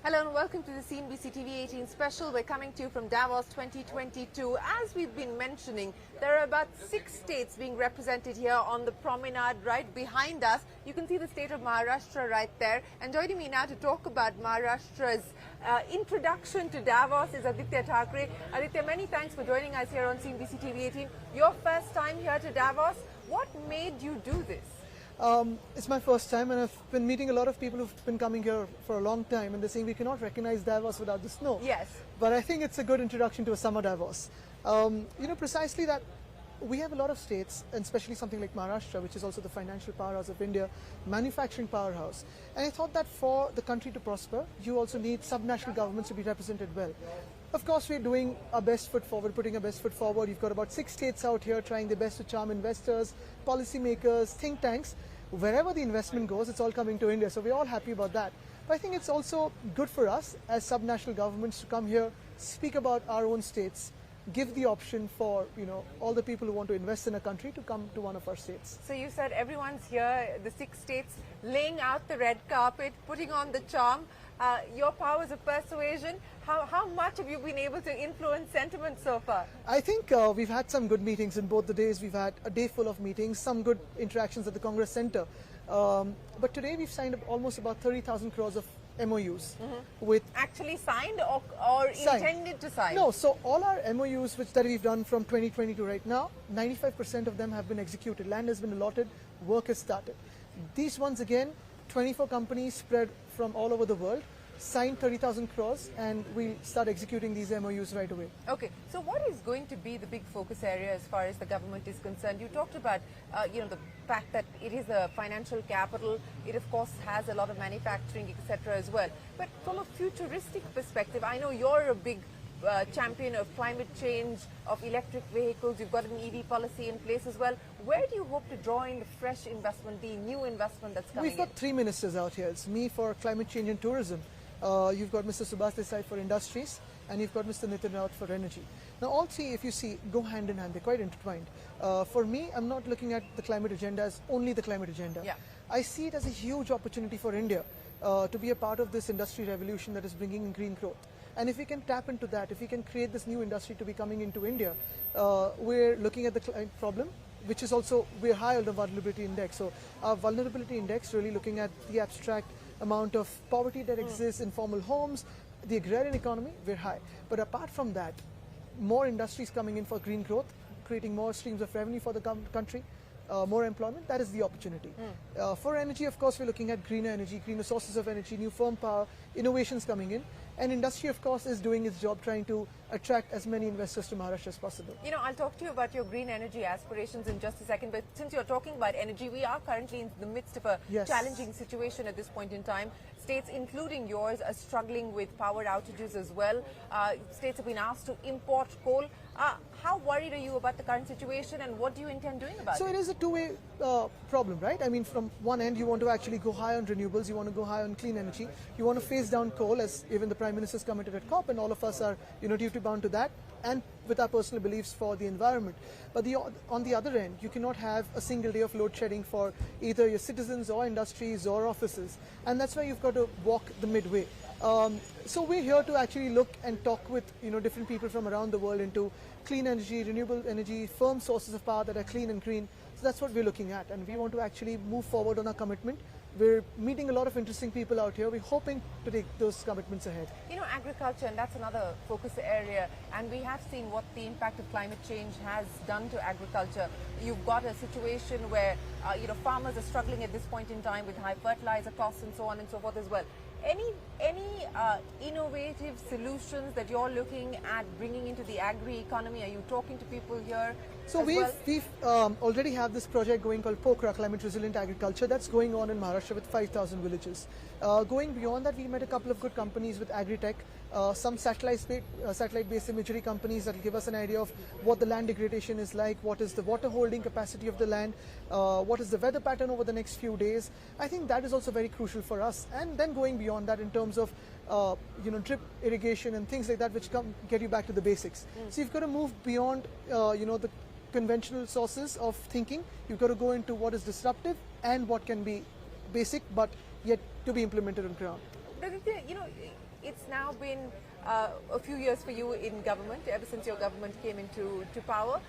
Hello and welcome to the CNBC-TV18 special. We're coming to you from Davos 2022. As we've been mentioning, there are about 6 states being represented here on the promenade right behind us. You can see the state of Maharashtra right there. And joining me now to talk about Maharashtra's introduction to Davos is Aaditya Thackeray. Aditya, many thanks for joining us here on CNBC-TV18. Your first time here to Davos. What made you do this? It's my first time, and I've been meeting a lot of people who've been coming here for a long time, and they're saying we cannot recognize Davos without the snow. Yes. But I think it's a good introduction to a summer Davos. Precisely that we have a lot of states, and especially something like Maharashtra, which is also the financial powerhouse of India, manufacturing powerhouse. And I thought that for the country to prosper, you also need subnational governments to be represented well. Of course, we're doing our best foot forward, putting our best foot forward. You've got about 6 states out here trying their best to charm investors, policymakers, think tanks. Wherever the investment goes, it's all coming to India. So we're all happy about that. But I think it's also good for us as subnational governments to come here, speak about our own states, give the option for all the people who want to invest in a country to come to one of our states. So you said everyone's here, the 6 states, laying out the red carpet, putting on the charm. Your powers of persuasion, how much have you been able to influence sentiment so far? I think we've had some good meetings in both the days. We've had a day full of meetings, some good interactions at the Congress Center. But today we've signed up almost about 30,000 crores of MoUs. With actually signed or intended to sign? No, so all our MoUs that we've done from 2020 to right now, 95% of them have been executed. Land has been allotted, work has started. These ones again, 24 companies spread from all over the world, signed 30,000 crores, and we'll start executing these MoUs right away. Okay, so what is going to be the big focus area as far as the government is concerned? You talked about the fact that it is a financial capital. It of course has a lot of manufacturing, etc. as well. But from a futuristic perspective, I know you're a big champion of climate change, of electric vehicles. You've got an EV policy in place as well. Where do you hope to draw in the fresh investment, the new investment that's coming in? We've got 3 ministers out here. It's me for climate change and tourism. You've got Mr. Subhash Desai for industries, and you've got Mr. Nitin Raut for energy. Now all 3, if you see, go hand in hand. They're quite intertwined. For me, I'm not looking at the climate agenda as only the climate agenda. Yeah. I see it as a huge opportunity for India to be a part of this industry revolution that is bringing in green growth. And if we can tap into that, if we can create this new industry to be coming into India, we're looking at the climate problem, which is also, we're high on the vulnerability index. So our vulnerability index, really looking at the abstract amount of poverty that exists in formal homes, the agrarian economy, we're high. But apart from that, more industries coming in for green growth, creating more streams of revenue for the country, more employment, that is the opportunity. For energy, of course, we're looking at greener energy, greener sources of energy, new firm power, innovations coming in. And industry, of course, is doing its job trying to attract as many investors to Maharashtra as possible. I'll talk to you about your green energy aspirations in just a second. But since you're talking about energy, we are currently in the midst of a challenging situation at this point in time. States, including yours, are struggling with power outages as well. States have been asked to import coal. How worried are you about the current situation, and what do you intend doing about it? So it is a two-way problem, right? I mean, from one end, you want to actually go high on renewables, you want to go high on clean energy, you want to phase down coal, as even the Prime Minister's committed at COP, and all of us are duty bound to that, and with our personal beliefs for the environment. But on the other end, you cannot have a single day of load shedding for either your citizens or industries or offices, and that's why you've got to walk the midway. So we're here to actually look and talk with different people from around the world into clean energy, renewable energy, firm sources of power that are clean and green. So that's what we're looking at, and we want to actually move forward on our commitment. We're meeting a lot of interesting people out here. We're hoping to take those commitments ahead. Agriculture, and that's another focus area, and we have seen what the impact of climate change has done to agriculture. You've got a situation where farmers are struggling at this point in time with high fertilizer costs and so on and so forth as well. Any innovative solutions that you're looking at bringing into the agri-economy? Are you talking to people here? So we've already have this project going called POKRA, Climate Resilient Agriculture, that's going on in Maharashtra with 5,000 villages. Going beyond that, we met a couple of good companies with agri-tech, some satellite-based imagery companies that will give us an idea of what the land degradation is like, what is the water holding capacity of the land, what is the weather pattern over the next few days. I think that is also very crucial for us. And then going beyond that in terms of drip irrigation and things like that, which get you back to the basics. So you've got to move beyond the conventional sources of thinking. You've got to go into what is disruptive and what can be basic but yet to be implemented on ground. Aditya, it's now been a few years for you in government, ever since your government came into power.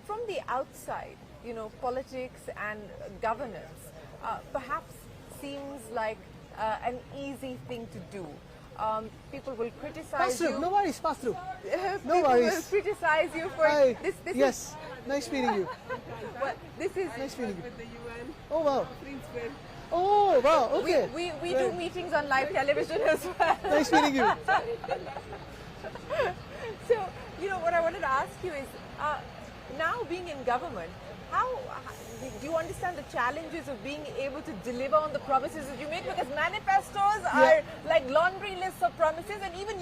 From the outside, politics and governance perhaps seems like an easy thing to do. People will criticize Pass through. you. No worries, pass through. People worries. will criticize you for Hi. this. Yes, nice meeting you. Well, this is Nice meeting you. With the UN. Oh wow. Principal. Oh wow. Okay. we do meetings on live television as well. Nice meeting you. So, what I wanted to ask you is, now being in government, how do you understand the challenges of being able to deliver on the promises that you make? Because manifestos are like laundry lists of promises, and even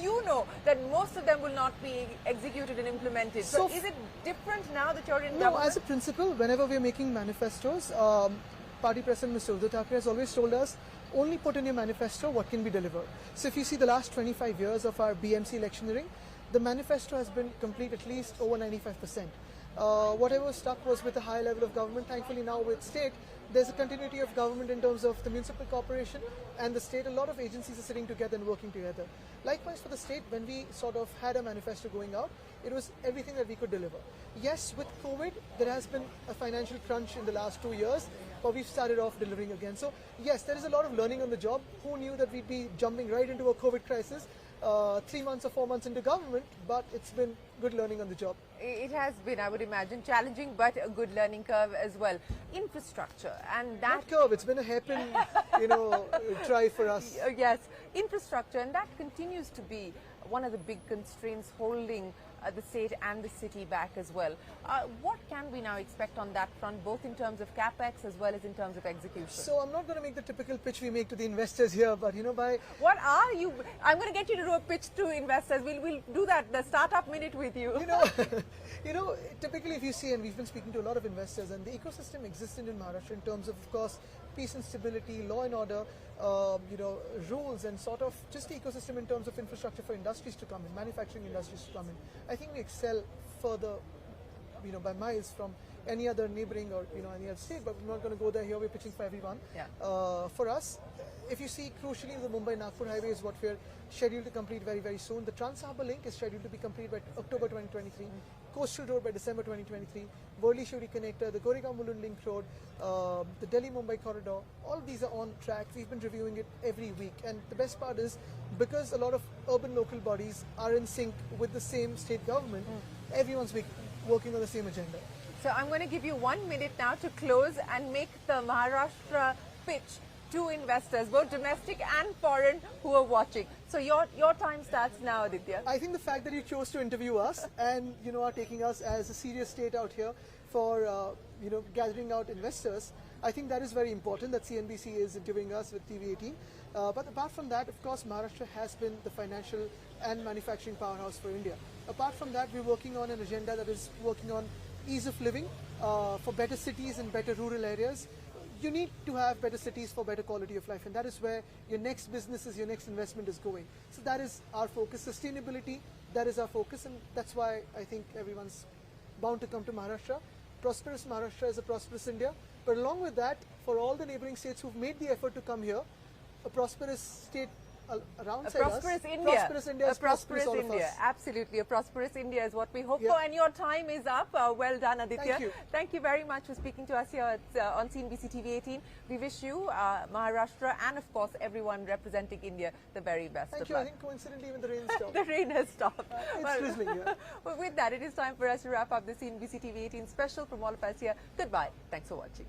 that most of them will not be executed and implemented. So is it different now that you're in government? No, as a principle, whenever we're making manifestos, Party President Mr. Aaditya Thackeray has always told us, only put in your manifesto what can be delivered. So if you see the last 25 years of our BMC electioneering, the manifesto has been complete at least over 95%. Whatever was stuck was with a high level of government. Thankfully now with state, there's a continuity of government in terms of the municipal corporation and the state. A lot of agencies are sitting together and working together. Likewise for the state, when we sort of had a manifesto going out, it was everything that we could deliver. Yes, with COVID, there has been a financial crunch in the last 2 years, but we've started off delivering again. So yes, there is a lot of learning on the job. Who knew that we'd be jumping right into a COVID crisis 3 months or 4 months into government, but it's been good learning on the job. It has been, I would imagine, challenging, but a good learning curve as well. Infrastructure and that... Not curve, it's been a hairpin, try for us. Yes, infrastructure, and that continues to be one of the big constraints holding the state and the city back as well. What can we now expect on that front, both in terms of capex as well as in terms of execution? So I'm not going to make the typical pitch we make to the investors here, but by... What are you? I'm going to get you to do a pitch to investors. We'll do that, the startup minute with you. Typically if you see, and we've been speaking to a lot of investors, and the ecosystem existed in Maharashtra in terms of course, peace and stability, law and order, rules, and sort of just the ecosystem in terms of infrastructure for industries to come in, manufacturing industries to come in. I think we excel further, by miles from any other neighboring or any other state, but we're not going to go there here. We're pitching for everyone. Yeah. For us, if you see, crucially, the Mumbai-Nagpur highway is what we're scheduled to complete very, very soon. The Trans-Harbour Link is scheduled to be complete by October 2023. Coastal Road by December 2023. Worli-Shivdi Connector, the Goregaon-Mulund Link Road, the Delhi-Mumbai Corridor. All of these are on track. We've been reviewing it every week. And the best part is, because a lot of urban local bodies are in sync with the same state government, everyone's working on the same agenda. So I'm going to give you 1 minute now to close and make the Maharashtra pitch to investors, both domestic and foreign, who are watching. So your time starts now, Aditya. I think the fact that you chose to interview us and are taking us as a serious state out here for gathering out investors, I think that is very important that CNBC is interviewing us with TV18. But apart from that, of course, Maharashtra has been the financial and manufacturing powerhouse for India. Apart from that, we're working on an agenda that is working on ease of living for better cities and better rural areas. You need to have better cities for better quality of life, and that is where your next businesses, your next investment is going. So that is our focus. Sustainability, that is our focus, and that's why I think everyone's bound to come to Maharashtra. Prosperous Maharashtra is a prosperous India, but along with that, for all the neighboring states who've made the effort to come here, a prosperous state around prosperous India. Prosperous India is prosperous all of us. Absolutely. A prosperous India is what we hope Yeah. for. And your time is up. Well done, Aditya. Thank you. Thank you very much for speaking to us here on CNBC-TV18. We wish you, Maharashtra, and of course everyone representing India, the very best Thank of you. luck. I think coincidentally even the rain stopped. The rain has stopped. It's drizzling, yeah. Well, with that, it is time for us to wrap up the CNBC-TV18 special from all of us here. Goodbye. Thanks for watching.